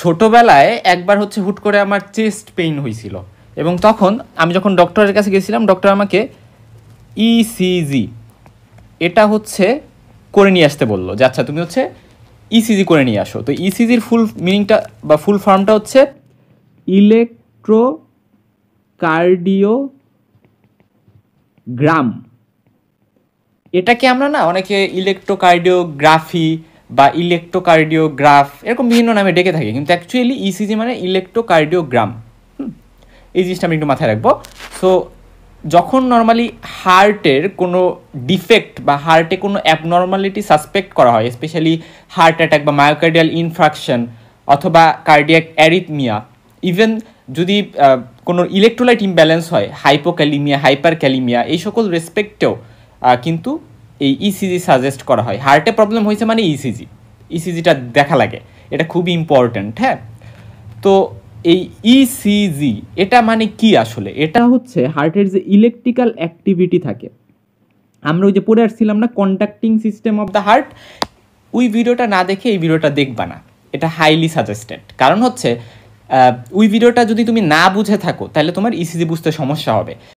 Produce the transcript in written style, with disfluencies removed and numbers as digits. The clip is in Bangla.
ছোটবেলায় একবার হচ্ছে হুট করে আমার চেস্ট পেইন হয়েছিল এবং তখন আমি যখন ডক্টরের কাছে গেছিলাম, ডক্টর আমাকে ইসিজি এটা হচ্ছে করে নিয়ে আসতে বললো যে আচ্ছা তুমি হচ্ছে ইসিজি করে নিয়ে আসো। তো ইসিজির ফুল মিনিংটা বা ফুল ফর্মটা হচ্ছে ইলেকট্রোকার্ডিওগ্রাম। এটাকে আমরা না অনেকে ইলেকট্রোকার্ডিওগ্রাফি বা ইলেকট্রোকার্ডিওগ্রাফ এরকম বিভিন্ন নামে ডেকে থাকি, কিন্তু অ্যাকচুয়ালি ইসিজি মানে ইলেকট্রোকার্ডিওগ্রাম। এই জিনিসটা আমি একটু মাথায় রাখবো। সো যখন নর্মালি হার্টের কোনো ডিফেক্ট বা হার্টে কোনো অ্যাবনর্মালিটি সাসপেক্ট করা হয়, স্পেশালি হার্ট অ্যাটাক বা মায়োকার্ডিয়াল ইনফ্রাকশন অথবা কার্ডিয়াক অ্যারিথমিয়া, ইভেন যদি কোনো ইলেকট্রোলাইট ইমব্যালেন্স হয়, হাইপোক্যালিমিয়া, হাইপার ক্যালিমিয়া, এই সকল রেসপেক্টেও কিন্তু এই ইসিজি সাজেস্ট করা হয়। হার্টে প্রবলেম হয়েছে মানে ইসিজিটা দেখা লাগে, এটা খুবই ইম্পর্ট্যান্ট। হ্যাঁ, তো এই ইসিজি এটা মানে কি আসলে? এটা হচ্ছে হার্টের যে ইলেকট্রিক্যাল অ্যাক্টিভিটি থাকে, আমরা ওই যে পড়ে আসছিলাম না conducting system of the heart, ওই ভিডিওটা না দেখে এই ভিডিওটা দেখবা না, এটা হাইলি সাজেস্টেড। কারণ হচ্ছে ওই ভিডিওটা যদি তুমি না বুঝে থাকো তাহলে তোমার ইসিজি বুঝতে সমস্যা হবে।